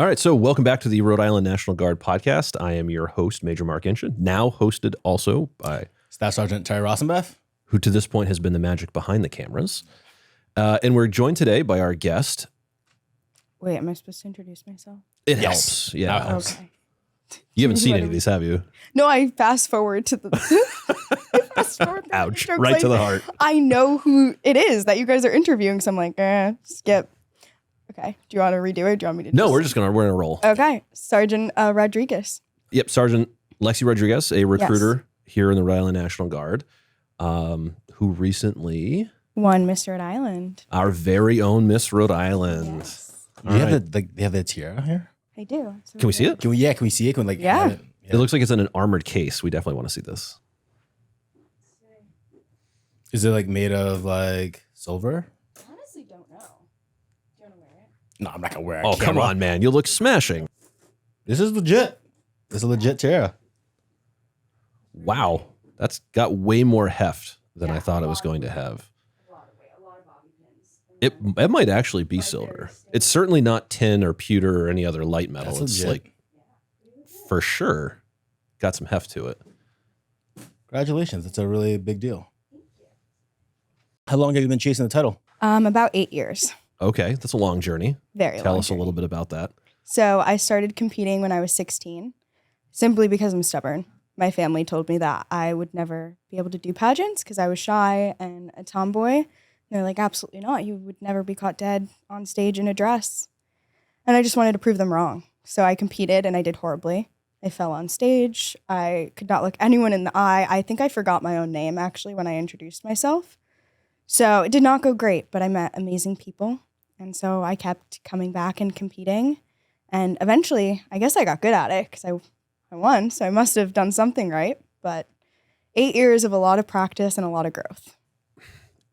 All right, so welcome back to the Rhode Island National Guard podcast. I am your host, Major Mark Inche, now hosted also by Staff Sergeant Rajsombath, who to this point has been the magic behind the cameras. And we're joined today by our guest. Wait, am I supposed to introduce myself? It helps. Yeah. It helps. Okay. You haven't seen any of these, have you? No, I fast forward to the. Ouch. Right to the heart. I know who it is that you guys are interviewing, so I'm like, skip. Okay. Do you want to redo it? Do you want me to? No, we're gonna roll. Okay, Sergeant Rodrigues. Yep, Sergeant Alexia Rodrigues, a recruiter here in the Rhode Island National Guard, who recently won Miss Rhode Island. Our very own Miss Rhode Island. Yes. They have the tiara here. I do. Can we see it? Can we see it? Can we Yeah. have it? It looks like it's in an armored case. We definitely want to see this. Is it like made of like silver? Honestly, don't know. Do you want to wear it? No, I'm not gonna wear it. Oh, come on, man. You look smashing. This is legit. This is a legit tiara. Wow. That's got way more heft than I thought it was going to have. A lot of weight, a lot of bobby pins. It might actually be silver. It's certainly not tin or pewter or any other light metal. That's It's legit. like, for sure, got some heft to it. Congratulations. It's a really big deal. How long have you been chasing the title? About 8 years. Okay, that's a long journey. Very long. Tell us a little bit about that. So I started competing when I was 16, simply because I'm stubborn. My family told me that I would never be able to do pageants because I was shy and a tomboy. And they're like, absolutely not. You would never be caught dead on stage in a dress. And I just wanted to prove them wrong. So I competed and I did horribly. I fell on stage. I could not look anyone in the eye. I think I forgot my own name actually when I introduced myself. So it did not go great, but I met amazing people. And so I kept coming back and competing. And eventually, I guess I got good at it because I won. So I must have done something right. But 8 years of a lot of practice and a lot of growth.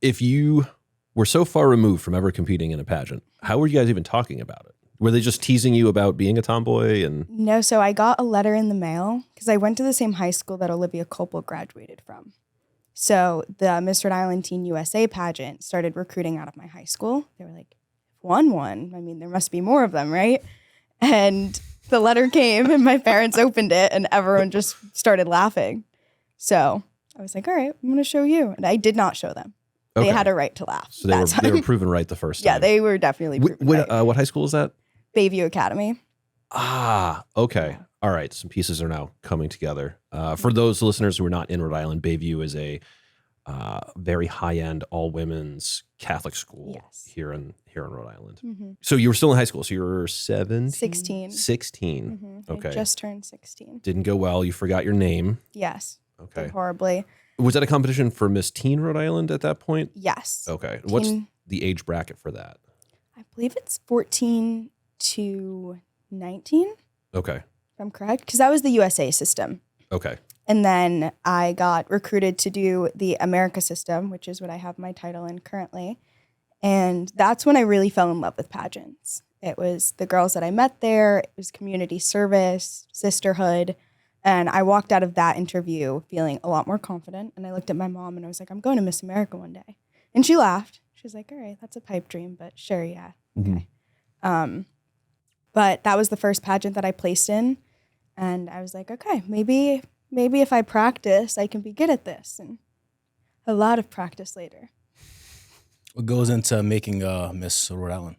If you were so far removed from ever competing in a pageant, how were you guys even talking about it? Were they just teasing you about being a tomboy? And No, so I got a letter in the mail because I went to the same high school that Olivia Copel graduated from. So the Miss Rhode Island Teen USA pageant started recruiting out of my high school. They were like, won one. I mean, there must be more of them, right? And the letter came and my parents opened it and everyone just started laughing. So I was like, all right, I'm going to show you. And I did not show them. Okay. They had a right to laugh. So they were proven right the first time. Yeah, they were definitely proven right. What high school is that? Bayview Academy. Ah, okay. All right. Some pieces are now coming together. For those listeners who are not in Rhode Island, Bayview is a very high-end, all-women's Catholic school here in Rhode Island. Mm-hmm. So you were still in high school. So you were 17? 16. 16. Mm-hmm. Okay. I just turned 16. Didn't go well. You forgot your name. Yes. Okay. Did horribly. Was that a competition for Miss Teen Rhode Island at that point? Yes. Okay. What's the age bracket for that? I believe it's 14 to 19, Okay. if I'm correct, because that was the USA system. Okay. And then I got recruited to do the America system, which is what I have my title in currently. And that's when I really fell in love with pageants. It was the girls that I met there. It was community service, sisterhood. And I walked out of that interview feeling a lot more confident. And I looked at my mom and I was like, I'm going to Miss America one day. And she laughed. She was like, all right, that's a pipe dream, but sure, yeah. Okay. Mm-hmm. But that was the first pageant that I placed in. And I was like, okay, maybe if I practice, I can be good at this. And a lot of practice later. What goes into making Miss Rhode Island?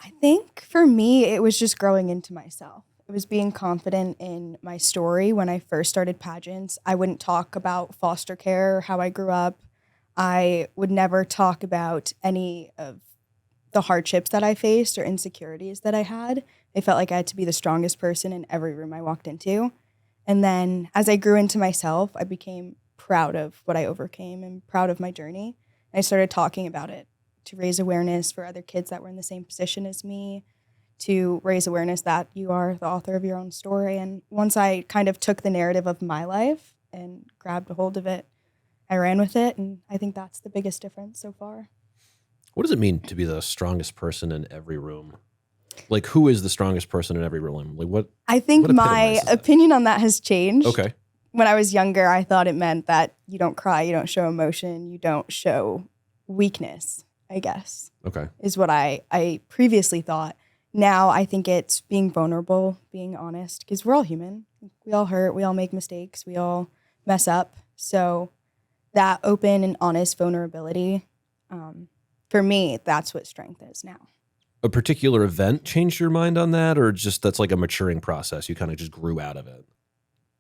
I think for me, it was just growing into myself. It was being confident in my story. When I first started pageants, I wouldn't talk about foster care or how I grew up. I would never talk about any of the hardships that I faced or insecurities that I had. I felt like I had to be the strongest person in every room I walked into. And then as I grew into myself, I became proud of what I overcame and proud of my journey. I started talking about it to raise awareness for other kids that were in the same position as me, to raise awareness that you are the author of your own story. And once I kind of took the narrative of my life and grabbed a hold of it, I ran with it. And I think that's the biggest difference so far. What does it mean to be the strongest person in every room? Like, who is the strongest person in every room? Like, what? I think what my epitomizes that? opinion on that has changed. Okay. When I was younger, I thought it meant that you don't cry, you don't show emotion, you don't show weakness, I guess, Okay. is what I previously thought. Now I think it's being vulnerable, being honest, because we're all human. We all hurt, we all make mistakes, we all mess up. So that open and honest vulnerability, for me, that's what strength is now. A particular event changed your mind on that, or just that's like a maturing process? You kind of just grew out of it?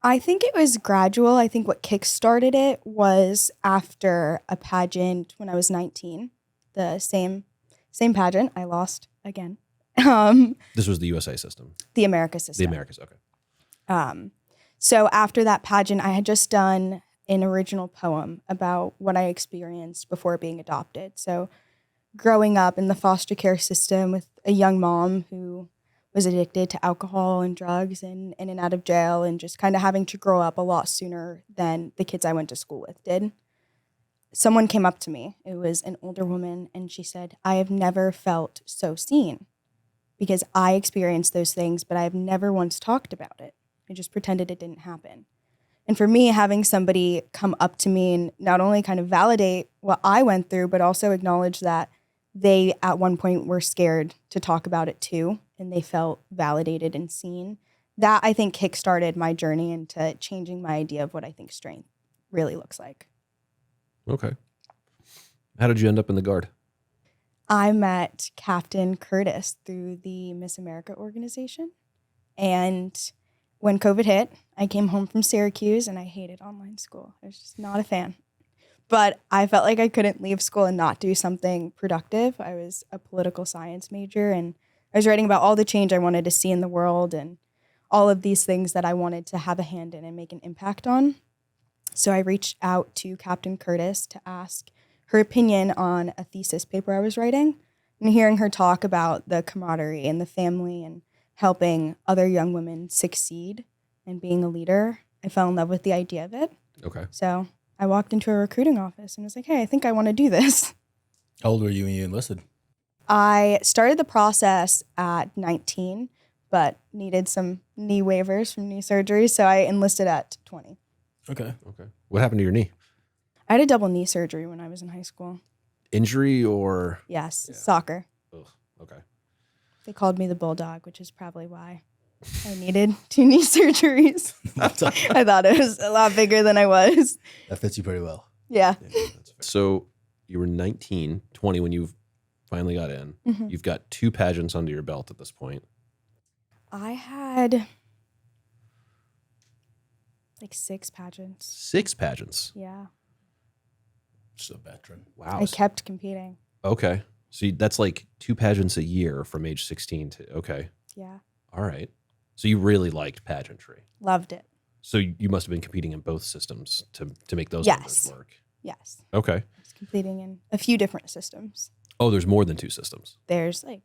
I think it was gradual. I think what kickstarted it was after a pageant when I was 19, the same pageant. I lost again. This was the USA system? The America system. The Americas, okay. So after that pageant, I had just done an original poem about what I experienced before being adopted. So growing up in the foster care system with a young mom who was addicted to alcohol and drugs and in and out of jail, and just kind of having to grow up a lot sooner than the kids I went to school with did. Someone came up to me. It was an older woman, and she said, "I have never felt so seen because I experienced those things, but I have never once talked about it. I just pretended it didn't happen." And for me, having somebody come up to me and not only kind of validate what I went through, but also acknowledge that they at one point were scared to talk about it too, and they felt validated and seen. That, I think, kickstarted my journey into changing my idea of what I think strength really looks like. Okay. How did you end up in the Guard? I met Captain Curtis through the Miss America organization. And when COVID hit, I came home from Syracuse and I hated online school. I was just not a fan. But I felt like I couldn't leave school and not do something productive. I was a political science major, and I was writing about all the change I wanted to see in the world and all of these things that I wanted to have a hand in and make an impact on. So I reached out to Captain Curtis to ask her opinion on a thesis paper I was writing, and hearing her talk about the camaraderie and the family and helping other young women succeed and being a leader, I fell in love with the idea of it. Okay. So I walked into a recruiting office and was like, "Hey, I think I want to do this." How old were you when you enlisted? I started the process at 19, but needed some knee waivers from knee surgery, so I enlisted at 20. Okay. Okay. What happened to your knee? I had a double knee surgery when I was in high school. Injury or? Yes, Yeah. soccer. Ugh, okay. They called me the Bulldog, which is probably why I needed 2 knee surgeries. I thought it was a lot bigger than I was. That fits you pretty well. Yeah. So you were 19, 20 when you finally got in. Mhm. You've got 2 pageants under your belt at this point. I had like 6 pageants. 6 pageants. Yeah. Just a veteran. Wow. I kept competing. Okay. So that's like 2 pageants a year from age 16 to, okay. Yeah. All right. So you really liked pageantry. Loved it. So you must have been competing in both systems to make those Yes. numbers work. Yes. Okay. I was competing in a few different systems. Oh, there's more than 2 systems. There's like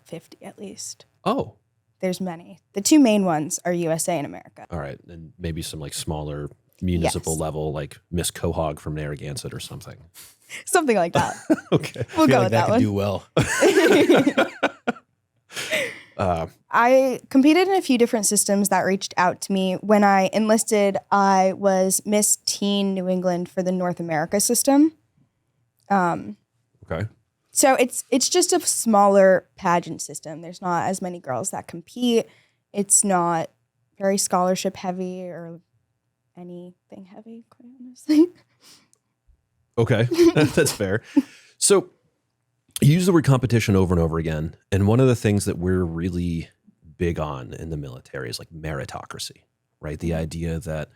50 at least. Oh, There's many. The 2 main ones are USA and America. all right. And maybe some like smaller municipal Yes. level, like Miss Quahog from Narragansett or something. Something like that. Okay. We'll I feel go like with that that could one. do well. I competed in a few different systems that reached out to me. When I enlisted, I was Miss Teen New England for the North America system. Okay. So it's just a smaller pageant system. There's not as many girls that compete. It's not very scholarship heavy or anything heavy, quite honestly. Okay. That's fair. So you use the word competition over and over again. And one of the things that we're really big on in the military is like meritocracy, right? The idea that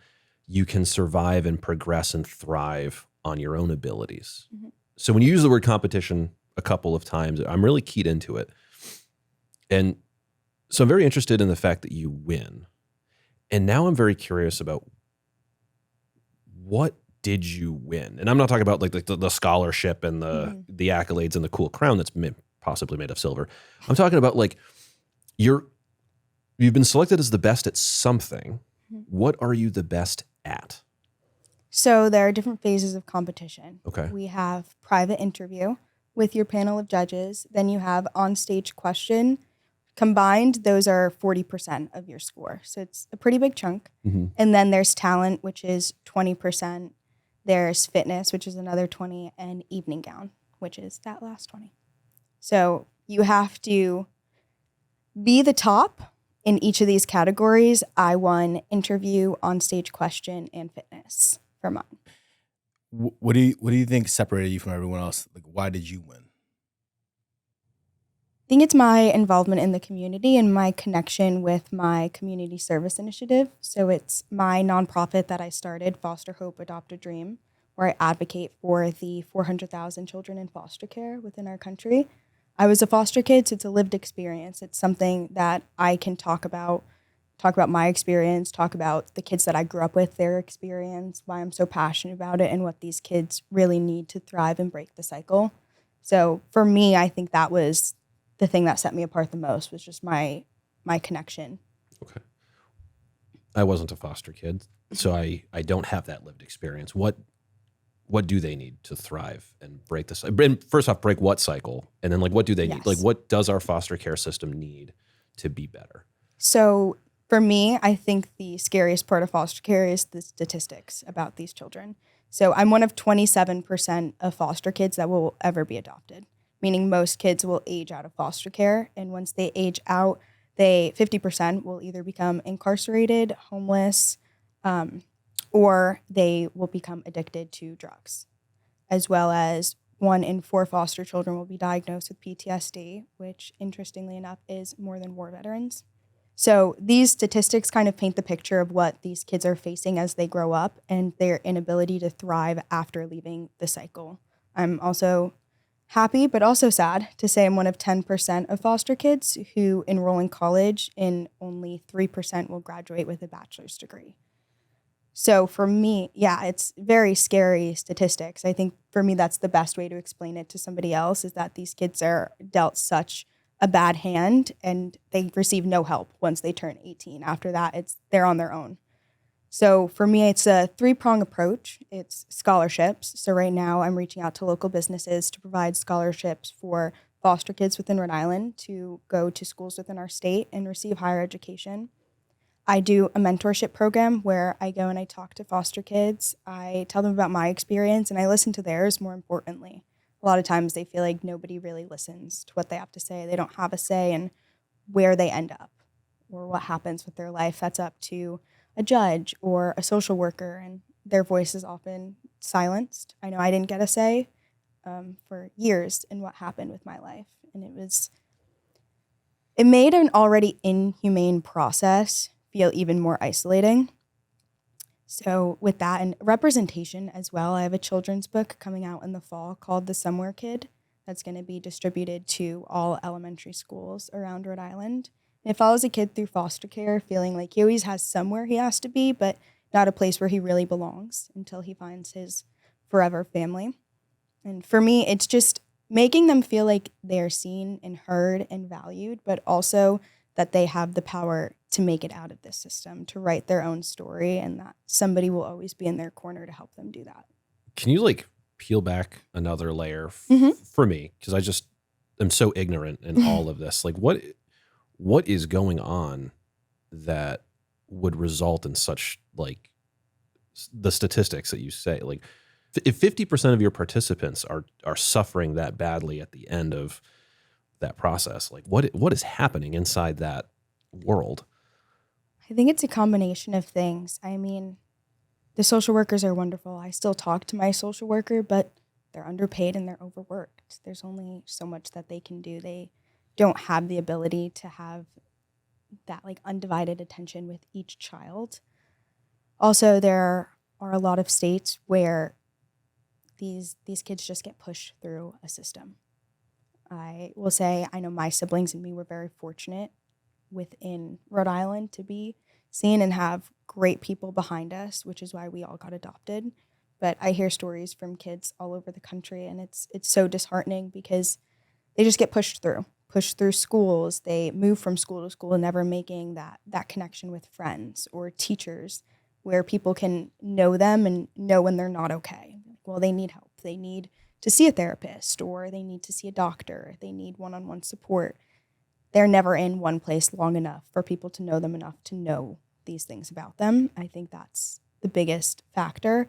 you can survive and progress and thrive on your own abilities. Mhm. So when you use the word competition a couple of times, I'm really keyed into it. And so I'm very interested in the fact that you win. And now I'm very curious about what did you win? And I'm not talking about like the scholarship and the accolades and the cool crown that's possibly made of silver. I'm talking about like you've been selected as the best at something. Mhm. What are you the best at? So there are different phases of competition. Okay. We have private interview with your panel of judges. Then you have on-stage question. Combined, those are 40% of your score. So it's a pretty big chunk. Mm-hmm. And then there's talent, which is 20%. There's fitness, which is another 20, and evening gown, which is that last 20. So you have to be the top in each of these categories, I won interview, on-stage question, and fitness for mine. What do you think separated you from everyone else? Like, why did you win? I think it's my involvement in the community and my connection with my community service initiative. So it's my nonprofit that I started, Foster Hope Adopt a Dream, where I advocate for the 400,000 children in foster care within our country. I was a foster kid, so it's a lived experience. It's something that I can talk about my experience, talk about the kids that I grew up with, their experience, why I'm so passionate about it, and what these kids really need to thrive and break the cycle. So for me, I think that was the thing that set me apart the most, was just my connection. Okay. I wasn't a foster kid, so I don't have that lived experience. What do they need to thrive and break this? And first off, break what cycle? And then, like, what do they need? Yes. Like, what does our foster care system need to be better? So for me, I think the scariest part of foster care is the statistics about these children. So I'm one of 27% of foster kids that will ever be adopted, meaning most kids will age out of foster care. And once they age out, 50% will either become incarcerated, homeless, or they will become addicted to drugs, as well as 1 in 4 foster children will be diagnosed with PTSD, which interestingly enough is more than war veterans. So these statistics kind of paint the picture of what these kids are facing as they grow up and their inability to thrive after leaving the cycle. I'm also happy, but also sad to say I'm one of 10% of foster kids who enroll in college, and only 3% will graduate with a bachelor's degree. So for me, yeah, it's very scary statistics. I think for me, that's the best way to explain it to somebody else, is that these kids are dealt such a bad hand and they receive no help once they turn 18. After that, they're on their own. So for me, it's a 3-prong approach. It's scholarships. So right now I'm reaching out to local businesses to provide scholarships for foster kids within Rhode Island to go to schools within our state and receive higher education. I do a mentorship program where I go and I talk to foster kids. I tell them about my experience and I listen to theirs, more importantly. A lot of times they feel like nobody really listens to what they have to say. They don't have a say in where they end up or what happens with their life. That's up to a judge or a social worker, and their voice is often silenced. I know I didn't get a say for years in what happened with my life, and it made an already inhumane process feel even more isolating. So with that and representation as well, I have a children's book coming out in the fall called The Somewhere Kid that's going to be distributed to all elementary schools around Rhode Island. And it follows a kid through foster care feeling like he always has somewhere he has to be, but not a place where he really belongs until he finds his forever family. And for me, it's just making them feel like they're seen and heard and valued, but also that they have the power to make it out of this system, to write their own story, and that somebody will always be in their corner to help them do that. Can you peel back another layer for me? Because I just am so ignorant in all of this. What is going on that would result in such the statistics that you say? Like, if 50% of your participants are suffering that badly at the end of that process, what is happening inside that world? I think it's a combination of things. I mean, the social workers are wonderful. I still talk to my social worker, but they're underpaid and they're overworked. There's only so much that they can do. They don't have the ability to have that undivided attention with each child. Also, there are a lot of states where these kids just get pushed through a system. I will say I know my siblings and me were very fortunate within Rhode Island to be seen and have great people behind us, which is why we all got adopted. But I hear stories from kids all over the country, and it's so disheartening because they just get pushed through schools. They move from school to school, never making that connection with friends or teachers where people can know them and know when they're not okay. Well, they need help. They need to see a therapist, or they need to see a doctor. They need one-on-one support. They're never in one place long enough for people to know them enough to know these things about them. I think that's the biggest factor.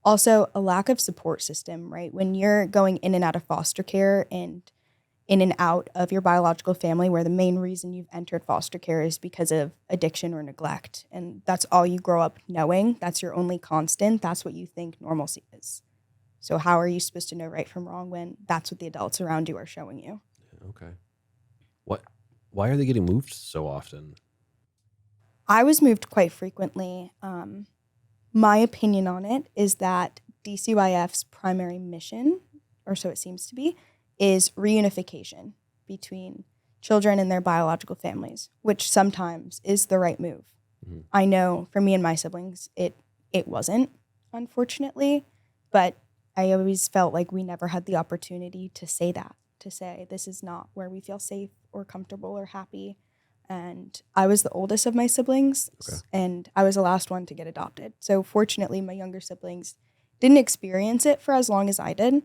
Also, a lack of support system, right? When you're going in and out of foster care and in and out of your biological family where the main reason you've entered foster care is because of addiction or neglect. And that's all you grow up knowing. That's your only constant. That's what you think normalcy is. So how are you supposed to know right from wrong when that's what the adults around you are showing you? Okay. Why are they getting moved so often? I was moved quite frequently. My opinion on it is that DCYF's primary mission, or so it seems to be, is reunification between children and their biological families, which sometimes is the right move. Mm-hmm. I know for me and my siblings, it wasn't, unfortunately, but I always felt like we never had the opportunity to say that, to say this is not where we feel safe or comfortable or happy. And I was the oldest of my siblings, and I was the last one to get adopted. So fortunately, my younger siblings didn't experience it for as long as I did.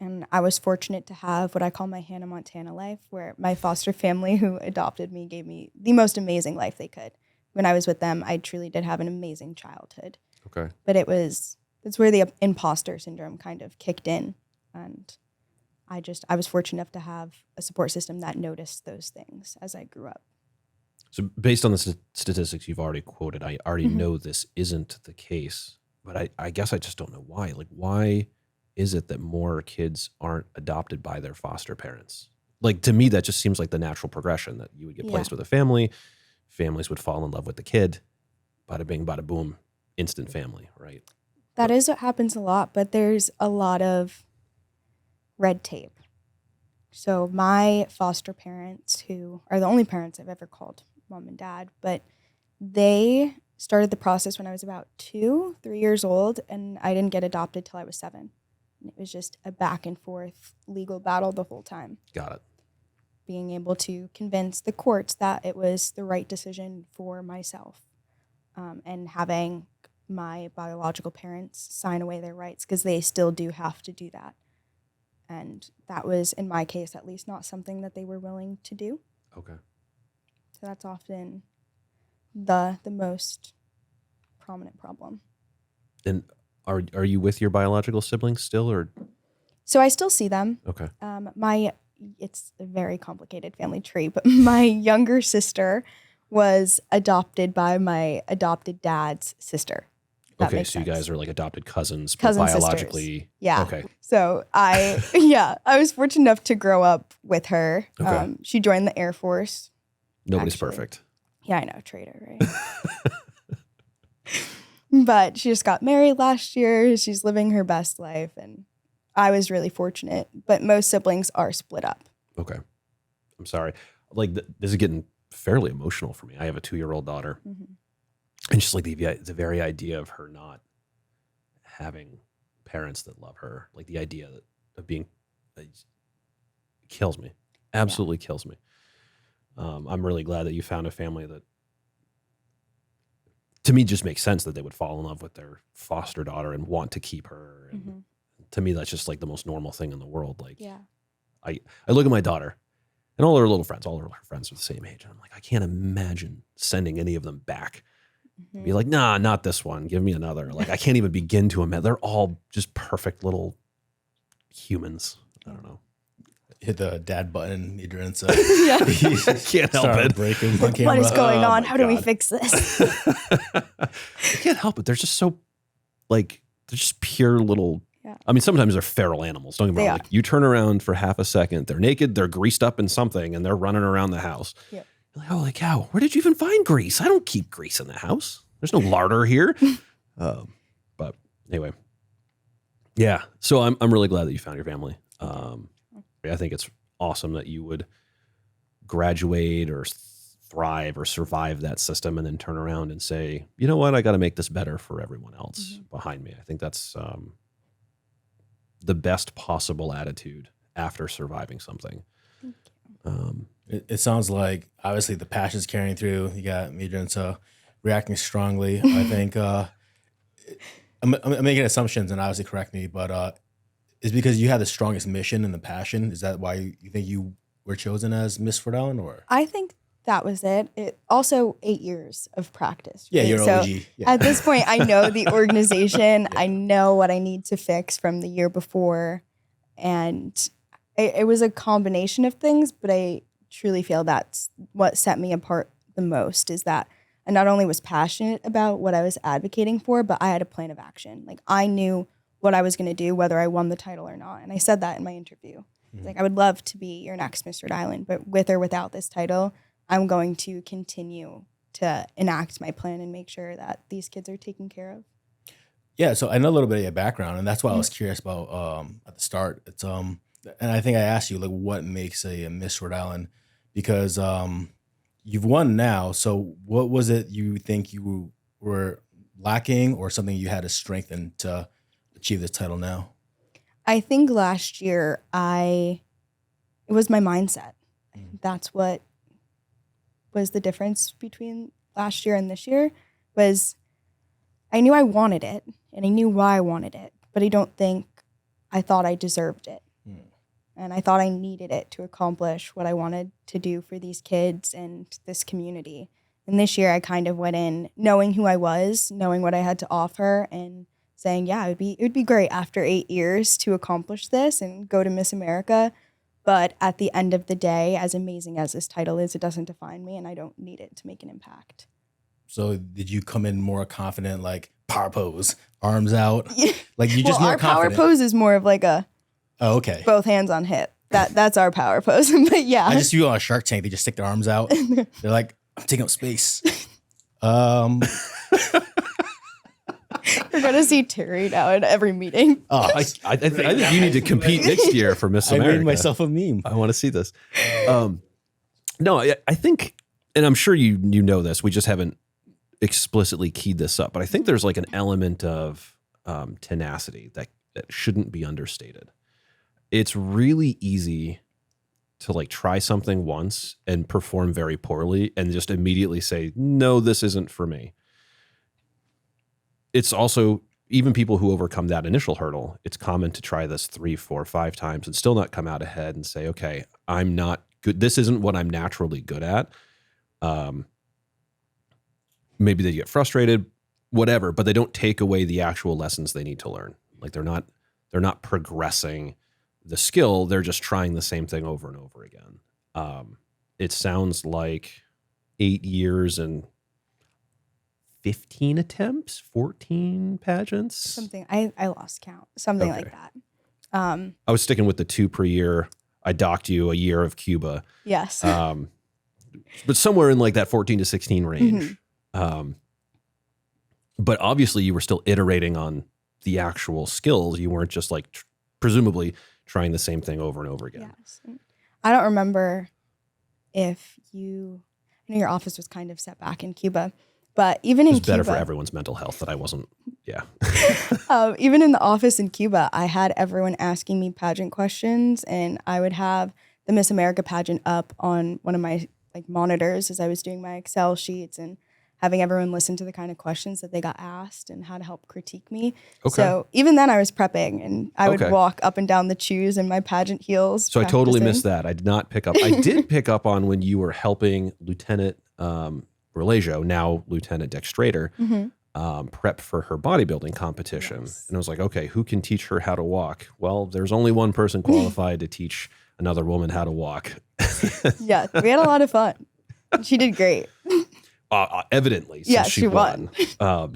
And I was fortunate to have what I call my Hannah Montana life, where my foster family who adopted me gave me the most amazing life they could. When I was with them, I truly did have an amazing childhood. Okay. But that's where the imposter syndrome kind of kicked in. And I was fortunate enough to have a support system that noticed those things as I grew up. So based on the statistics you've already quoted, I already know this isn't the case, but I guess I just don't know why. Like, why is it that more kids aren't adopted by their foster parents? Like, to me, that just seems like the natural progression, that you would get placed with a family, families would fall in love with the kid, bada bing, bada boom, instant family, right? That is what happens a lot, but there's a lot of red tape. So my foster parents, who are the only parents I've ever called mom and dad, but they started the process when I was about 3 years old, and I didn't get adopted till I was 7. And it was just a back and forth legal battle the whole time. Got it. Being able to convince the courts that it was the right decision for myself, and having my biological parents sign away their rights, because they still do have to do that. And that was, in my case at least, not something that they were willing to do. Okay. So that's often the most prominent problem. And are you with your biological siblings still, or? So I still see them. Okay. It's a very complicated family tree, but my younger sister was adopted by my adopted dad's sister. Okay, so you guys are like adopted cousins, but Cousin biologically. sisters. Yeah. Okay. So I was fortunate enough to grow up with her. Okay. She joined the Air Force. Nobody's Actually. Perfect. Yeah, I know, traitor, right? But she just got married last year. She's living her best life, and I was really fortunate. But most siblings are split up. Okay. I'm sorry. Like, this is getting fairly emotional for me. I have a 2-year-old daughter. Mm-hmm. And just like the very idea of her not having parents that love her, like the idea of being, kills me. Absolutely kills me. I'm really glad that you found a family that, to me, just makes sense that they would fall in love with their foster daughter and want to keep her. And to me, that's just like the most normal thing in the world. Like, I look at my daughter and all her little friends, all her friends are the same age. And I'm like, I can't imagine sending any of them back. Be like, nah, not this one. Give me another. Like, I can't even begin to imagine. They're all just perfect little humans. I don't know. Hit the dad button, Incze. I can't help it. Breaking on camera. What is going on? my How do we God. fix this? I can't help it. They're just so, like, they're just pure little. Yeah. I mean, sometimes they're feral animals. Don't get me They wrong. are. Like, you turn around for half a second, they're naked, they're greased up in something, and they're running around the house. Yep. You're like, holy cow, where did you even find grease? I don't keep grease in the house. There's no larder here. But anyway, yeah. So I'm really glad that you found your family. I think it's awesome that you would graduate or thrive or survive that system and then turn around and say, you know what, I got to make this better for everyone else behind me. I think that's the best possible attitude after surviving something. Thank you. It sounds like obviously the passion's carrying through. You got Incze reacting strongly. I think I'm making assumptions, and obviously correct me, but is because you had the strongest mission and the passion. Is that why you think you were chosen as Miss Rhode Island, or? I think that was it. It also 8 years of practice. Yeah, right? you're So OG. Yeah. at this point, I know the organization. I know what I need to fix from the year before, and it was a combination of things, but I truly feel that's what set me apart the most, is that I not only was passionate about what I was advocating for, but I had a plan of action. Like, I knew what I was going to do, whether I won the title or not. And I said that in my interview. It's like, I would love to be your next Miss Rhode Island, but with or without this title, I'm going to continue to enact my plan and make sure that these kids are taken care of. Yeah, so I know a little bit of your background, and that's why I was curious about at the start. It's and I think I asked you like what makes a Miss Rhode Island, because you've won now. So what was it you think you were lacking, or something you had to strengthen to achieve this title now? I think last year it was my mindset. That's what was the difference between last year and this year. Was I knew I wanted it and I knew why I wanted it, but I don't think I thought I deserved it. And I thought I needed it to accomplish what I wanted to do for these kids and this community. And this year I kind of went in knowing who I was, knowing what I had to offer, and saying, yeah, it would be great after 8 years to accomplish this and go to Miss America. But at the end of the day, as amazing as this title is, it doesn't define me, and I don't need it to make an impact. So did you come in more confident, like power pose, arms out? Yeah. Like you just more our confident? power pose is more of like a okay. both hands on hip. That's our power pose. But yeah. I just view on a Shark Tank, they just stick their arms out. They're like, I'm taking up space. You're going to see Terry now in every meeting. Oh, I think you need to compete next year for Miss I America. made myself a meme. I want to see this. No, I think, and I'm sure you know this, we just haven't explicitly keyed this up, but I think there's like an element of tenacity that shouldn't be understated. It's really easy to like try something once and perform very poorly and just immediately say, no, this isn't for me. It's also, even people who overcome that initial hurdle, it's common to try this 3, 4, 5 times and still not come out ahead and say, okay, I'm not good. This isn't what I'm naturally good at. Maybe they get frustrated, whatever, but they don't take away the actual lessons they need to learn. Like they're not progressing the skill. They're just trying the same thing over and over again. It sounds like 8 years and 15 attempts, 14 pageants. Something, I lost count. Something Okay. like that. I was sticking with the 2 per year. I docked you a year of Cuba. Yes. But somewhere in like that 14 to 16 range. But obviously you were still iterating on the actual skills. You weren't just like presumably trying the same thing over and over again. Yes. I don't remember if you, I know your office was kind of set back in Cuba, but even in It was Cuba, better for everyone's mental health that I wasn't. Yeah. even in the office in Cuba, I had everyone asking me pageant questions, and I would have the Miss America pageant up on one of my like monitors as I was doing my Excel sheets and having everyone listen to the kind of questions that they got asked and how to help critique me. Okay. So even then I was prepping, and I would Okay. walk up and down the chews in my pageant heels. So I totally practicing. missed that. I did not pick up. I did pick up on when you were helping Lieutenant Religio, now Lieutenant Dextrator, prep for her bodybuilding competition. Yes. And I was like, okay, who can teach her how to walk? Well, there's only one person qualified to teach another woman how to walk. Yeah, we had a lot of fun. She did great. Evidently, since Yeah, she she won. That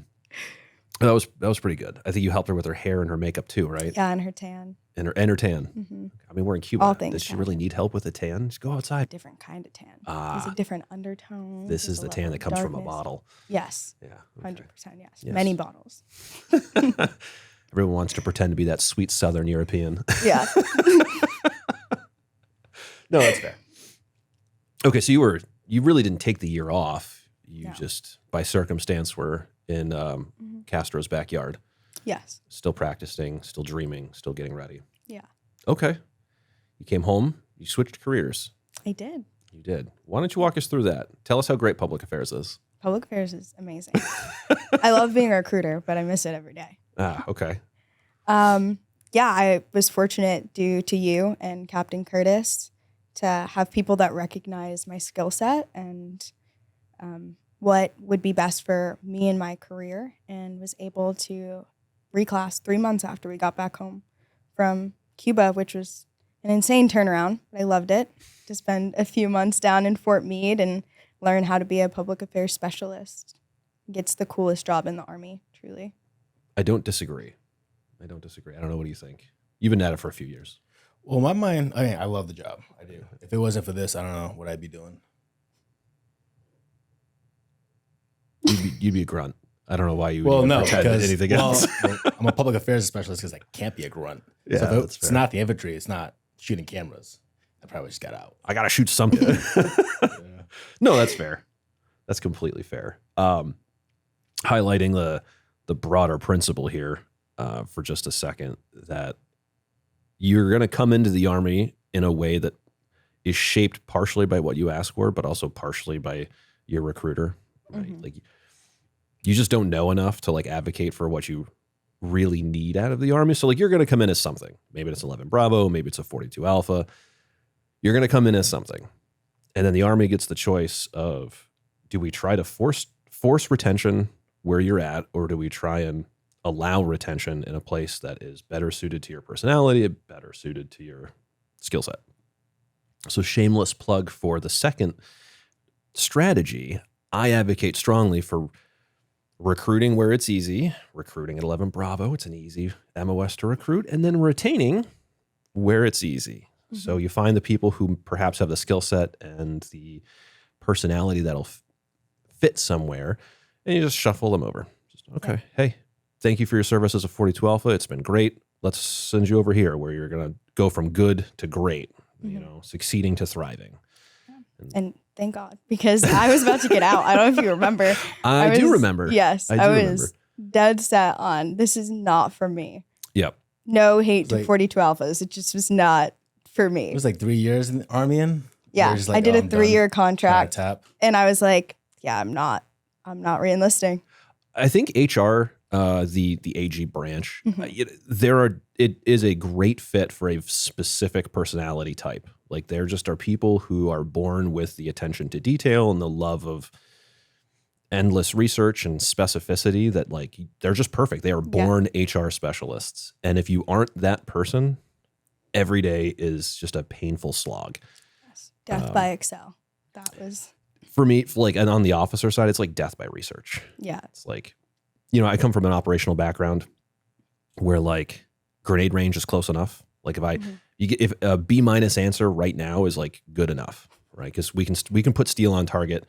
was pretty good. I think you helped her with her hair and her makeup too, right? Yeah, and her tan. And her tan. I mean, we're in Cuba. All things Does she really tan. need help with a tan? Just go outside. Different kind of tan. There's a different undertone. This There's is a the tan level that of comes from a darkness. bottle. Yes, Yeah. 100%. Yes. Yes. Many bottles. Everyone wants to pretend to be that sweet Southern European. Yeah. No, that's fair. Okay, so you really didn't take the year off. You No. just, by circumstance, were in Castro's backyard, Yes. still practicing, still dreaming, still getting ready. Yeah. Okay. You came home, you switched careers. I did. You did. Why don't you walk us through that? Tell us how great public affairs is. Public affairs is amazing. I love being a recruiter, but I miss it every day. Okay. Yeah, I was fortunate due to you and Captain Curtis to have people that recognize my skill set and what would be best for me in my career, and was able to reclass 3 months after we got back home from Cuba, which was an insane turnaround, but I loved it. To spend a few months down in Fort Meade and learn how to be a public affairs specialist. It's the coolest job in the Army, truly. I don't disagree. I don't know. What do you think? You've been at it for a few years. Well, in my mind, I love the job. I do. If it wasn't for this, I don't know what I'd be doing. You'd be a grunt. I don't know why you would Well, no, pretend because anything else. I'm a public affairs specialist because I can't be a grunt. Yeah, so if that's it's fair. not the infantry, it's not shooting cameras. I probably just got out. I gotta shoot something. No, that's fair. That's completely fair. Highlighting the broader principle here for just a second, that you're going to come into the Army in a way that is shaped partially by what you ask for, but also partially by your recruiter. Right? Mm-hmm. Like, you just don't know enough to like advocate for what you really need out of the Army. So like, you're going to come in as something. Maybe it's 11 Bravo, maybe it's a 42 Alpha. You're going to come in as something. And then the Army gets the choice of, do we try to force retention where you're at, or do we try and allow retention in a place that is better suited to your personality, better suited to your skill set? So shameless plug for the second strategy. I advocate strongly for recruiting where it's easy, recruiting at 11 Bravo. It's an easy MOS to recruit, and then retaining where it's easy. Mm-hmm. So you find the people who perhaps have the skill set and the personality that'll fit somewhere, and you just shuffle them over. Just, okay, hey, thank you for your service as a 42 Alpha. It's been great. Let's send you over here where you're going to go from good to great, succeeding to thriving. And thank God, because I was about to get out. I don't know if you remember. I do remember. Yes, I was dead set on, this is not for me. Yep. No hate to 42 Alphas. It just was not for me. It was like 3 years in the Army. Yeah, I did a 3-year contract, tap. and I was like, yeah, I'm not re-enlisting. I think HR, the AG branch, it is a great fit for a specific personality type. Like, there just are people who are born with the attention to detail and the love of endless research and specificity that, like, they're just perfect. They are born HR specialists. And if you aren't that person, every day is just a painful slog. Yes. Death by Excel. That was... For me, like, and on the officer side, it's like death by research. Yeah. It's like, I come from an operational background where, like, grenade range is close enough. Like, if a B- answer right now is like good enough, right? Because we can put steel on target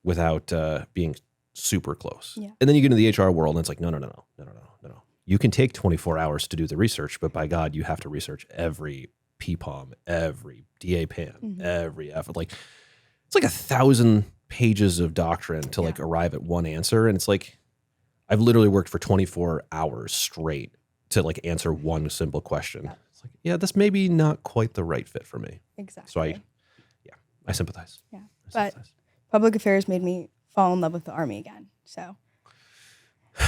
without being super close. Yeah. And then you get into the HR world, and it's like, no. You can take 24 hours to do the research, but by God, you have to research every PPOM, every DA PAN, every effort. Like, it's like 1,000 pages of doctrine to like arrive at one answer. And it's like, I've literally worked for 24 hours straight to like answer one simple question. Yeah. It's like, that's maybe not quite the right fit for me. Exactly. So I sympathize. Yeah. But public affairs made me fall in love with the Army again. So,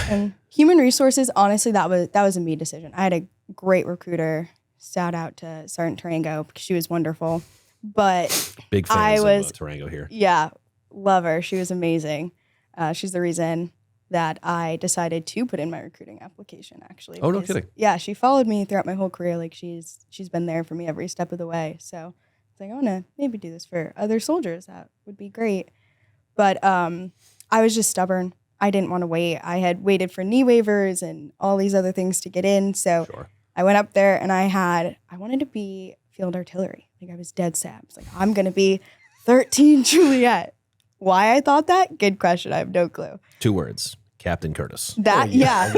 and human resources, honestly, that was a me decision. I had a great recruiter. Shout out to Sergeant Tarango, because she was wonderful. But big fans of Tarango here. Yeah, love her. She was amazing. She's the reason that I decided to put in my recruiting application, actually. Oh, no kidding. Yeah, she followed me throughout my whole career. Like, she's been there for me every step of the way. So it's like, I want to maybe do this for other soldiers. That would be great. But I was just stubborn. I didn't want to wait. I had waited for knee waivers and all these other things to get in. So I went up there, and I wanted to be field artillery. Like, I was dead set. I was like, I'm going to be 13 Juliet. Why I thought that? Good question. I have no clue. 2 words. Captain Curtis. Yeah.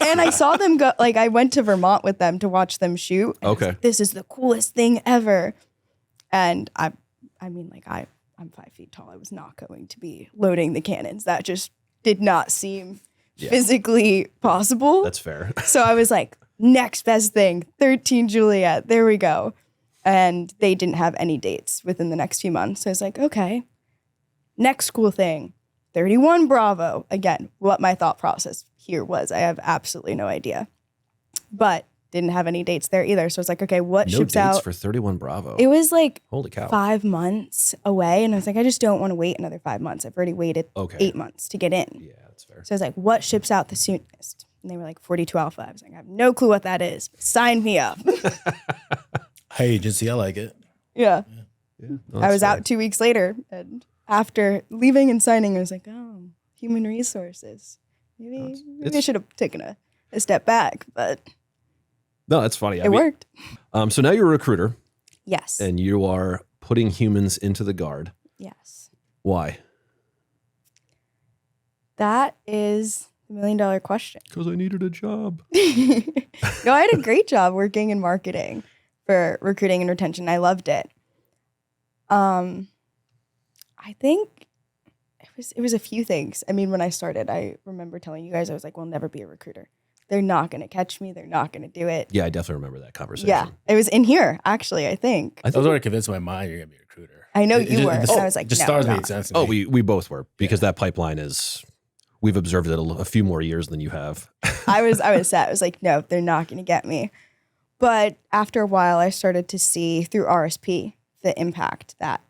And I saw them go, like, I went to Vermont with them to watch them shoot. Okay. Like, this is the coolest thing ever. And I'm 5 feet tall. I was not going to be loading the cannons. That just did not seem physically possible. That's fair. So I was like, next best thing, 13 Juliet. There we go. And they didn't have any dates within the next few months. So I was like, okay, next cool thing, 31 Bravo. Again, what my thought process here was, I have absolutely no idea. But didn't have any dates there either. So I was like, okay, what ships out? No dates for 31 Bravo. It was like, holy cow, 5 months away. And I was like, I just don't want to wait another 5 months. I've already waited 8 months to get in. Yeah, that's fair. So I was like, what ships out the soonest? And they were like, 42 Alpha. I was like, I have no clue what that is. Sign me up. Hey, agency, I like it. Yeah. Yeah, no, I that's was fair. out 2 weeks later, and after leaving and signing, I was like, oh, human resources. Maybe I It's- should have taken a step back, but No, that's funny. it worked. So now you're a recruiter Yes. and you are putting humans into the Guard. Yes. Why? That is the $1 million question. Because I needed a job. No, I had a great job working in marketing for recruiting and retention. I loved it. I think it was a few things. I mean, when I started, I remember telling you guys, I was like, "We'll never be a recruiter. They're not going to catch me. They're not going to do it." Yeah, I definitely remember that conversation. Yeah, it was in here actually. I think. I I was think, already convinced in my mind you're gonna be a recruiter. I know It you just- were. it And just- I was like, just no, stars I'm made not. sense to me. we both were because that pipeline is, we've observed it a few more years than you have. I was sad. I was like, no, they're not going to get me. But after a while, I started to see through RSP the impact that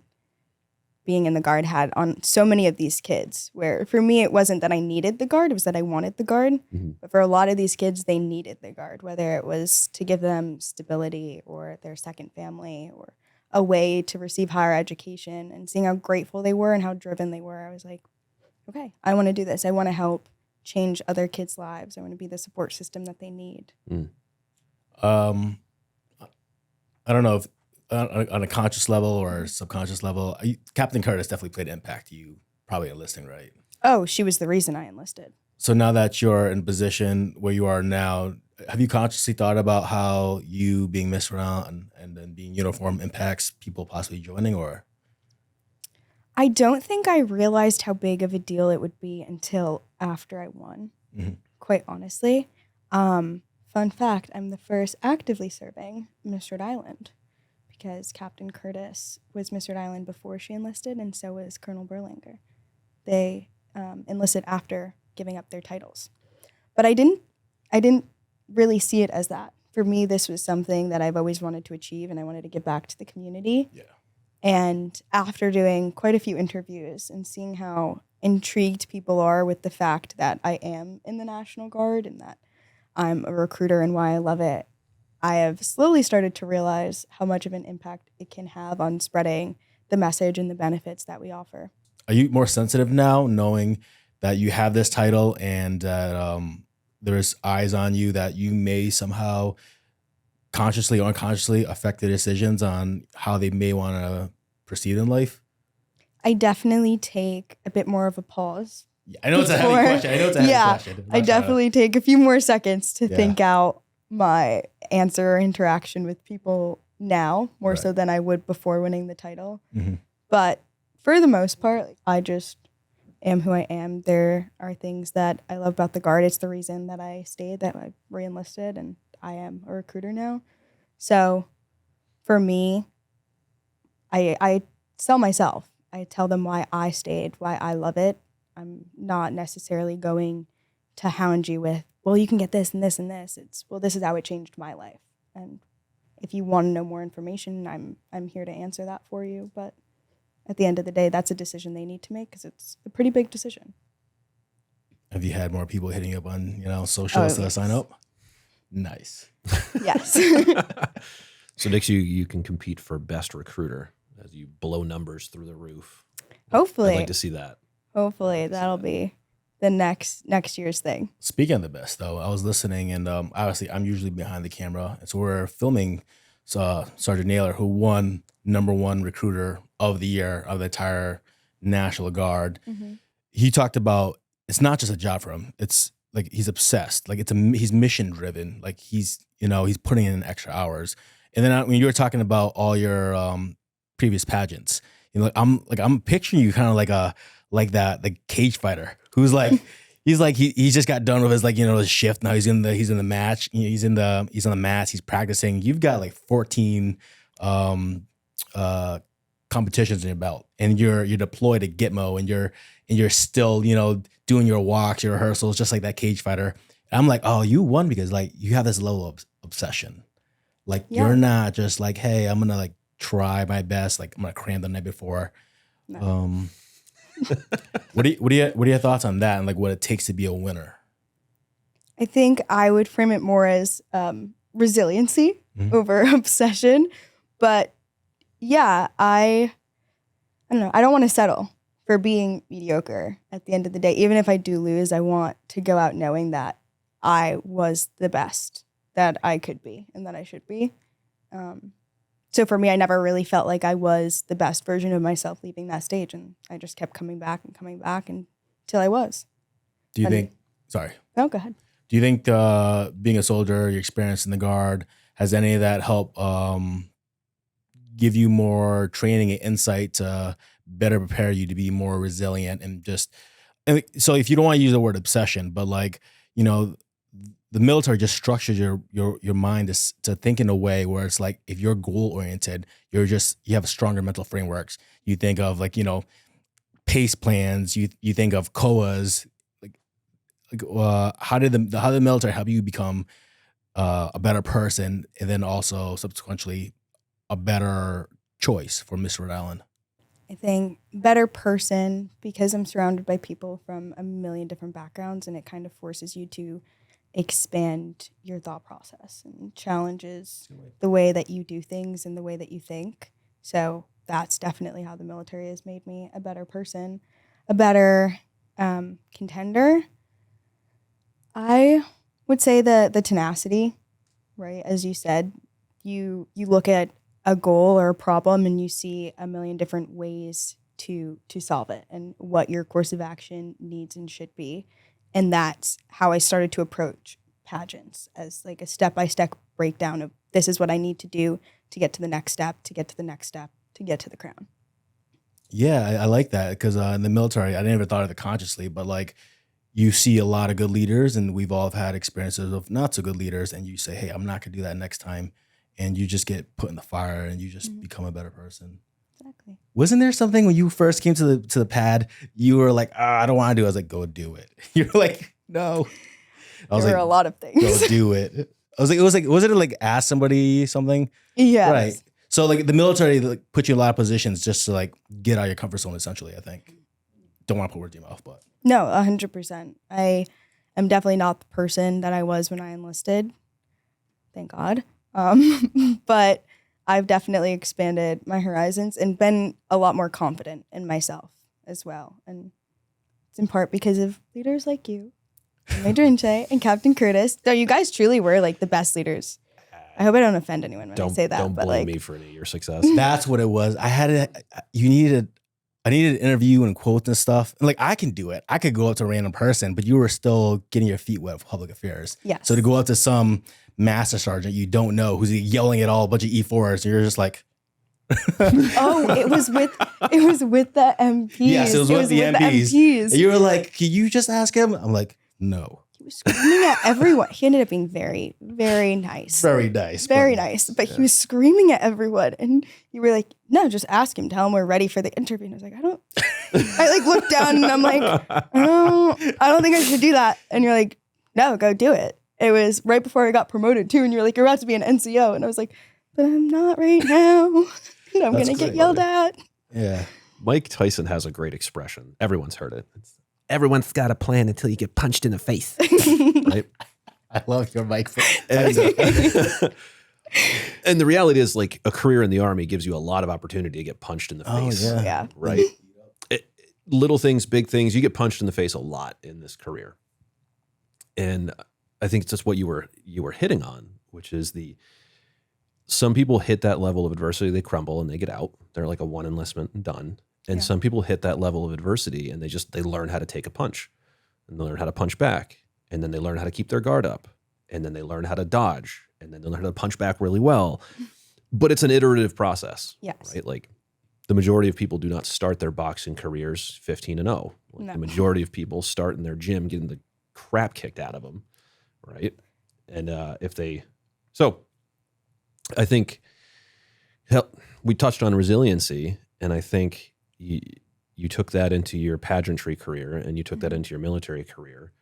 being in the Guard had on so many of these kids. Where for me, it wasn't that I needed the Guard; it was that I wanted the Guard. Mhm. But for a lot of these kids, they needed the Guard, whether it was to give them stability or their second family or a way to receive higher education. And seeing how grateful they were and how driven they were, I was like, okay, I want to do this. I want to help change other kids' lives. I want to be the support system that they need. I don't know if on a conscious level or subconscious level, Captain Curtis definitely played impact to you, probably enlisting, right? Oh, she was the reason I enlisted. So now that you're in a position where you are now, have you consciously thought about how you being Miss Rhode Island and then being uniform impacts people possibly joining, or? I don't think I realized how big of a deal it would be until after I won, Mhm. quite honestly. Fun fact, I'm the first actively serving Miss Rhode Island because Captain Curtis was Miss Rhode Island before she enlisted, and so was Colonel Berlinger. They enlisted after giving up their titles. But I didn't really see it as that. For me, this was something that I've always wanted to achieve, and I wanted to give back to the community. Yeah. And after doing quite a few interviews and seeing how intrigued people are with the fact that I am in the National Guard and that I'm a recruiter and why I love it, I have slowly started to realize how much of an impact it can have on spreading the message and the benefits that we offer. Are you more sensitive now, knowing that you have this title and that there's eyes on you, that you may somehow consciously or unconsciously affect the decisions on how they may want to proceed in life? I definitely take a bit more of a pause. Yeah, I know it's a heavy Before- question. I know it's a heavy Yeah, question. I'm I not trying to- definitely take a few more seconds to Yeah. think out my answer or interaction with people now, more so Right. than I would before winning the title. Mhm. But for the most part, I just am who I am. There are things that I love about the Guard. It's the reason that I stayed, that I re-enlisted, and I am a recruiter now. So for me, I sell myself. I tell them why I stayed, why I love it. I'm not necessarily going to hound you with, well, you can get this and this and this. It's, well, this is how it changed my life. And if you want to know more information, I'm here to answer that for you. But at the end of the day, that's a decision they need to make because it's a pretty big decision. Have you had more people hitting you up on socials to yes. sign up? Nice. Yes. So next you can compete for best recruiter as you blow numbers through the roof. Hopefully. I'd like to see that. Hopefully that'll be the next year's thing. Speaking of the best, though, I was listening, and obviously I'm usually behind the camera, and so we're filming Sergeant Naylor, who won #1 recruiter of the year of the entire National Guard. Mm-hmm. He talked about it's not just a job for him; it's like he's obsessed. Like he's mission driven. Like he's putting in extra hours. And then when you were talking about all your previous pageants, I'm picturing you kind of like the cage fighter who's like he's just got done with his shift. Now he's in the match. He's on the mats. He's practicing. You've got like 14 competitions in your belt, and you're deployed to Gitmo, and you're still doing your walks, your rehearsals, just like that cage fighter. And I'm like, oh, you won because like you have this level of obsession. Like you're not just like, hey, I'm gonna like try my best. Like I'm gonna cram the night before. No. What are your thoughts on that and like what it takes to be a winner? I think I would frame it more as resiliency over obsession. But yeah, I don't know. I don't want to settle for being mediocre at the end of the day. Even if I do lose, I want to go out knowing that I was the best that I could be and that I should be. So for me, I never really felt like I was the best version of myself leaving that stage. And I just kept coming back until I was. Do you think, sorry. No, go ahead. Do you think being a soldier, your experience in the Guard, has any of that help give you more training and insight to better prepare you to be more resilient and so if you don't want to use the word obsession, but like, the military just structures your mind to think in a way where it's like, if you're goal oriented, you have stronger mental frameworks. You think of like, pace plans, you think of COAs, how did the military help you become a better person and then also subsequently a better choice for Miss Rhode Island? I think better person because I'm surrounded by people from a million different backgrounds, and it kind of forces you to expand your thought process and challenges the way that you do things and the way that you think. So that's definitely how the military has made me a better person, a better contender. I would say the tenacity, right? As you said, you look at a goal or a problem and you see a million different ways to solve it and what your course of action needs and should be. And that's how I started to approach pageants, as like a step-by-step breakdown of this is what I need to do to get to the next step, to get to the next step, to get to the crown. Yeah, I like that because in the military, I never thought of it consciously, but like you see a lot of good leaders and we've all had experiences of not so good leaders and you say, hey, I'm not going to do that next time. And you just get put in the fire and you just become a better person. Exactly. Wasn't there something when you first came to the pad, you were like, I don't want to do it. I was like, go do it. You're like, no. There were a lot of things. Go do it. Was it like ask somebody something? Yeah. Right. So like the military like, put you in a lot of positions just to like get out of your comfort zone, essentially, I think. Don't want to put words in your mouth, but. No, 100%. I am definitely not the person that I was when I enlisted. Thank God. But I've definitely expanded my horizons and been a lot more confident in myself as well. And it's in part because of leaders like you, and Major Inche and Captain Curtis. No, you guys truly were like the best leaders. I hope I don't offend anyone when I say that. Don't but blame like, me for any of your success. That's what it was. I needed an interview and quotes and stuff. And like, I can do it. I could go up to a random person, but you were still getting your feet wet with public affairs. Yes. So to go up to some master sergeant you don't know who's yelling at all a bunch of E4s, and you're just like, oh, it was with the MPs. Yes, it was with the MPs. And you were like, can you just ask him? I'm like, no. He was screaming at everyone. He ended up being very, very nice. Very nice. Very nice. But he was screaming at everyone. And you were like, no, just ask him. Tell him we're ready for the interview. And I was like, I like looked down and I'm like, I don't think I should do that. And you're like, no, go do it. It was right before I got promoted too. And you're like, you're about to be an NCO. And I was like, but I'm not right now. And I'm going to get yelled at. Yeah. Mike Tyson has a great expression. Everyone's heard it. Everyone's got a plan until you get punched in the face. Right? I love your Mike. And the reality is, like, a career in the Army gives you a lot of opportunity to get punched in the face. Yeah. Right? Little things, big things, you get punched in the face a lot in this career. And I think it's just what you were hitting on, which is some people hit that level of adversity, they crumble and they get out. They're like a one enlistment and done. And some people hit that level of adversity and they learn how to take a punch and they learn how to punch back. And then they learn how to keep their guard up. And then they learn how to dodge. And then they learn how to punch back really well. But it's an iterative process. Yes. Right? Like the majority of people do not start their boxing careers 15-0. Like the majority of people start in their gym getting the crap kicked out of them. Right. And so I think we touched on resiliency, and I think you took that into your pageantry career and you took that into your military career.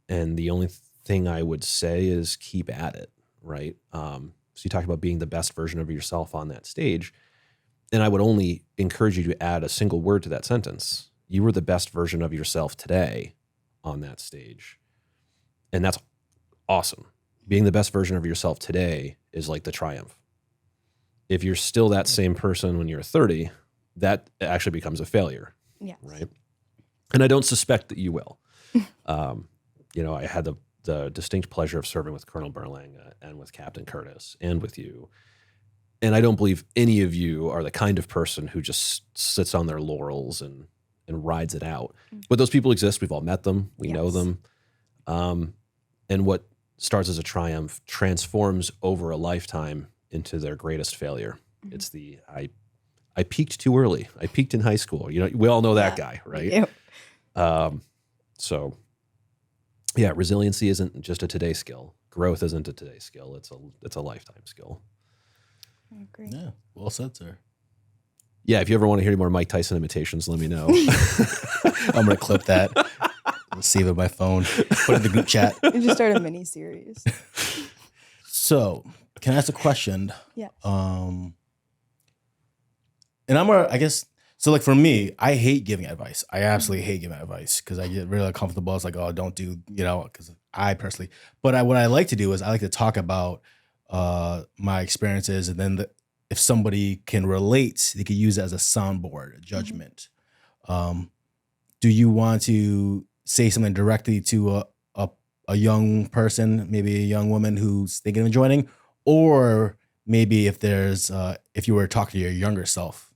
And the only thing I would say is keep at it. Right. So you talked about being the best version of yourself on that stage. And I would only encourage you to add a single word to that sentence. You were the best version of yourself today on that stage. And that's awesome. Being the best version of yourself today is like the triumph. If you're still that same person when you're 30, that actually becomes a failure, Yes. right? And I don't suspect that you will. I had the distinct pleasure of serving with Colonel Berlanga and with Captain Curtis and with you. And I don't believe any of you are the kind of person who just sits on their laurels and rides it out. But those people exist. We've all met them. We know them. And what starts as a triumph transforms over a lifetime into their greatest failure. It's I peaked too early. I peaked in high school. We all know that guy, right? So yeah, resiliency isn't just a today skill. Growth isn't a today skill. It's a lifetime skill. I agree. Yeah, well said, sir. Yeah, if you ever want to hear any more Mike Tyson imitations, let me know. I'm going to clip that. I'll save it on my phone. Put it in the group chat. We just start a mini series. So, can I ask a question? Yes. And I guess, so like for me, I hate giving advice. I absolutely hate giving advice because I get really uncomfortable. It's like, oh, don't do, because I personally, but what I like to do is I like to talk about my experiences, and then if somebody can relate, they could use it as a soundboard, a judgment. Do you want to say something directly to a young person, maybe a young woman who's thinking of joining, or maybe if you were talking to your younger self,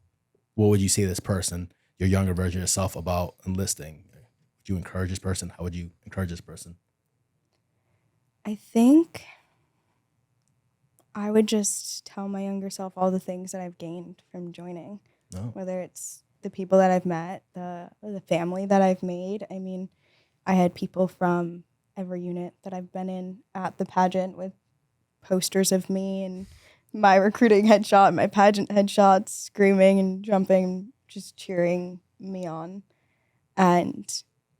what would you say to this person, your younger version of yourself, about enlisting? Would you encourage this person? How would you encourage this person? I think I would just tell my younger self all the things that I've gained from joining, whether it's the people that I've met, the family that I've made. I mean, I had people from every unit that I've been in at the pageant with posters of me and my recruiting headshot, my pageant headshots, screaming and jumping, just cheering me on. And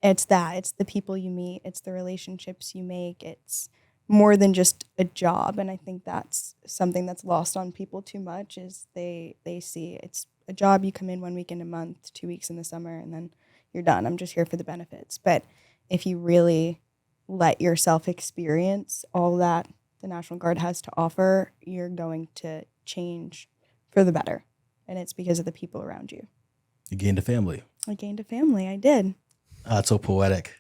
it's the people you meet, it's the relationships you make, it's more than just a job. And I think that's something that's lost on people too much, is they see it's a job. You come in 1 week in a month, 2 weeks in the summer, and then you're done. I'm just here for the benefits. But if you really let yourself experience all that the National Guard has to offer, you're going to change for the better. And it's because of the people around you. You gained a family. I gained a family. I did. That's so poetic.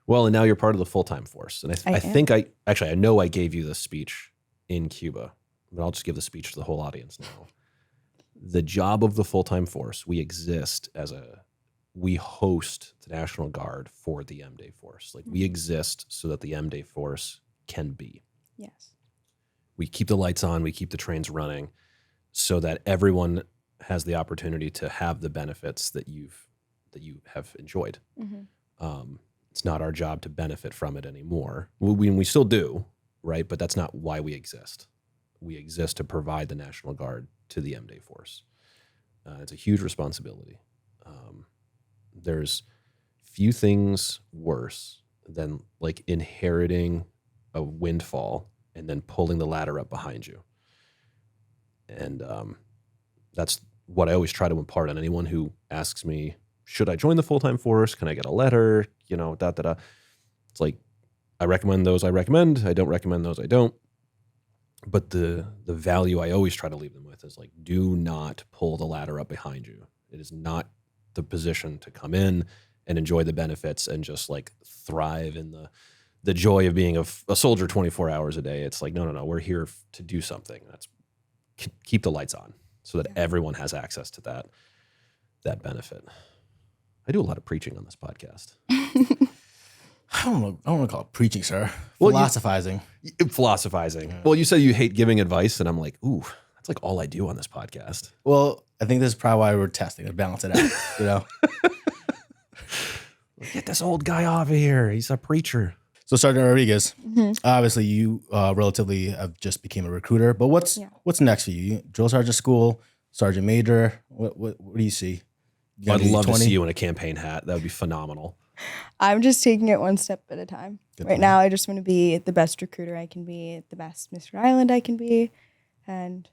Well, and now you're part of the full-time force. And I think I know I gave you the speech in Cuba, but I'll just give the speech to the whole audience now. The job of the full-time force, we host the National Guard for the M-Day force. Like, we exist so that the M-Day force can be. Yes. We keep the lights on, we keep the trains running so that everyone has the opportunity to have the benefits that you have enjoyed. It's not our job to benefit from it anymore. We still do, right? But that's not why we exist. We exist to provide the National Guard to the M-Day force. It's a huge responsibility. There's few things worse than like inheriting a windfall and then pulling the ladder up behind you. And that's what I always try to impart on anyone who asks me, should I join the full-time force? Can I get a letter? It's like, I recommend those I recommend. I don't recommend those I don't. But the value I always try to leave them with is like, do not pull the ladder up behind you. It is not the position to come in and enjoy the benefits and just like thrive in the joy of being a soldier 24 hours a day. It's like, no. We're here to do something. That's keep the lights on so that everyone has access to that benefit. I do a lot of preaching on this podcast. I don't want to call it preaching, sir. Philosophizing. Philosophizing. Yeah. Well, you said you hate giving advice, and I'm like, ooh, that's like all I do on this podcast. Well, I think this is probably why we're testing to balance it out, Get this old guy off of here. He's a preacher. So, Sergeant Rodrigues, obviously you relatively have just became a recruiter, but what's next for you? Drill sergeant school, sergeant major. What do you see? I'd love to see you in a campaign hat. That would be phenomenal. I'm just taking it one step at a time. Right now, I just want to be the best recruiter I can be, the best Miss Rhode Island I can be, and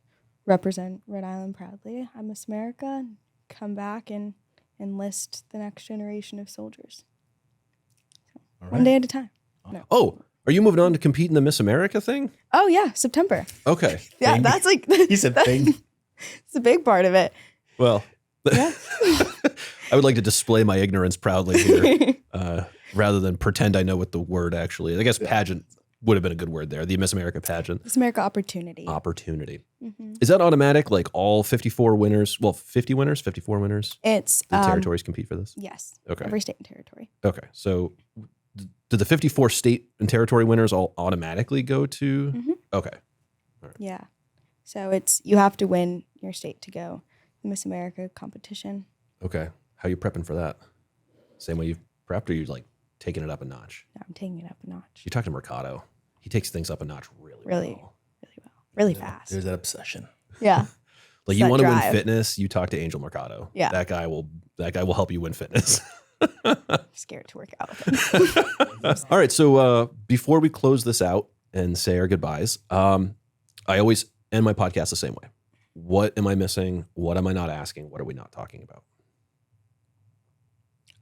represent Rhode Island proudly. I'm Miss America, and come back and enlist the next generation of soldiers. So, one day at a time. Oh, Are you moving on to compete in the Miss America thing? Oh yeah, September. Okay. Yeah, Thing. that's like He said thing. it's a big part of it. Well, Yeah. I would like to display my ignorance proudly here, rather than pretend I know what the word actually is. I guess pageant would have been a good word there. The Miss America pageant. Miss America opportunity. Opportunity. Mm-hmm. Is that automatic? Like all 54 winners? Well, 50 winners, 54 winners? It's The territories compete for this? yes. Okay. Every state and territory. Okay. So do the 54 state and territory winners all automatically go to? Mhm. Okay. Yeah. So it's you have to win your state to go to the Miss America competition. Okay. How you prepping for that? Same way you've prepped, or you like taking it up a notch? No, I'm taking it up a notch. You talk to Mercado. He takes things up a notch really Really? well. Really well. Really fast. There's that obsession. Yeah. Like It's you that want to win drive. fitness, you talk to Angel Mercado. Yeah. That guy will help you win fitness. I'm scared to work out with him. All right. So before we close this out and say our goodbyes, I always end my podcast the same way. What am I missing? What am I not asking? What are we not talking about?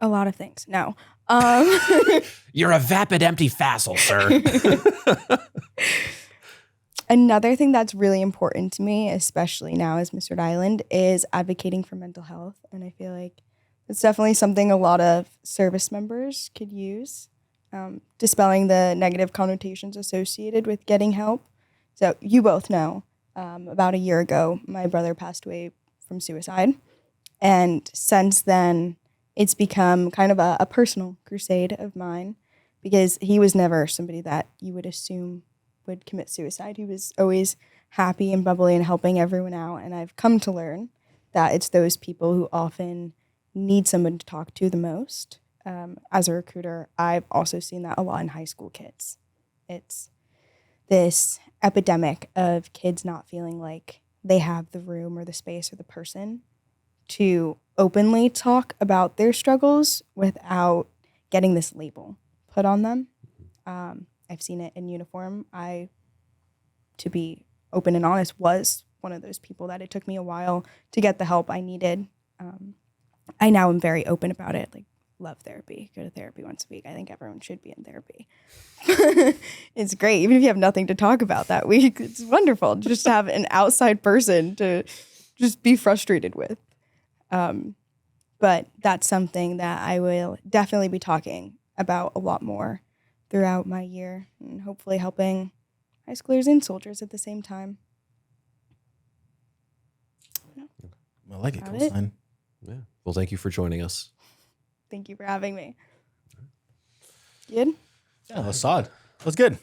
A lot of things. No. You're a vapid empty facile, sir. Another thing that's really important to me, especially now as Miss Rhode Island, is advocating for mental health. And I feel like it's definitely something a lot of service members could use, dispelling the negative connotations associated with getting help. So you both know, about a year ago, my brother passed away from suicide. And since then, it's become kind of a personal crusade of mine because he was never somebody that you would assume would commit suicide. He was always happy and bubbly and helping everyone out. And I've come to learn that it's those people who often need someone to talk to the most. As a recruiter, I've also seen that a lot in high school kids. It's this epidemic of kids not feeling like they have the room or the space or the person to openly talk about their struggles without getting this label put on them. I've seen it in uniform. I, to be open and honest, was one of those people that it took me a while to get the help I needed. I now am very open about it. Like, love therapy. Go to therapy once a week. I think everyone should be in therapy. It's great. Even if you have nothing to talk about that week, it's wonderful just to have an outside person to just be frustrated with. But that's something that I will definitely be talking about a lot more throughout my year and hopefully helping high schoolers and soldiers at the same time. I like it. Got Cool it. sign. Yeah. Well, thank you for joining us. Thank you for having me. Good? Yeah, that was solid. That was good.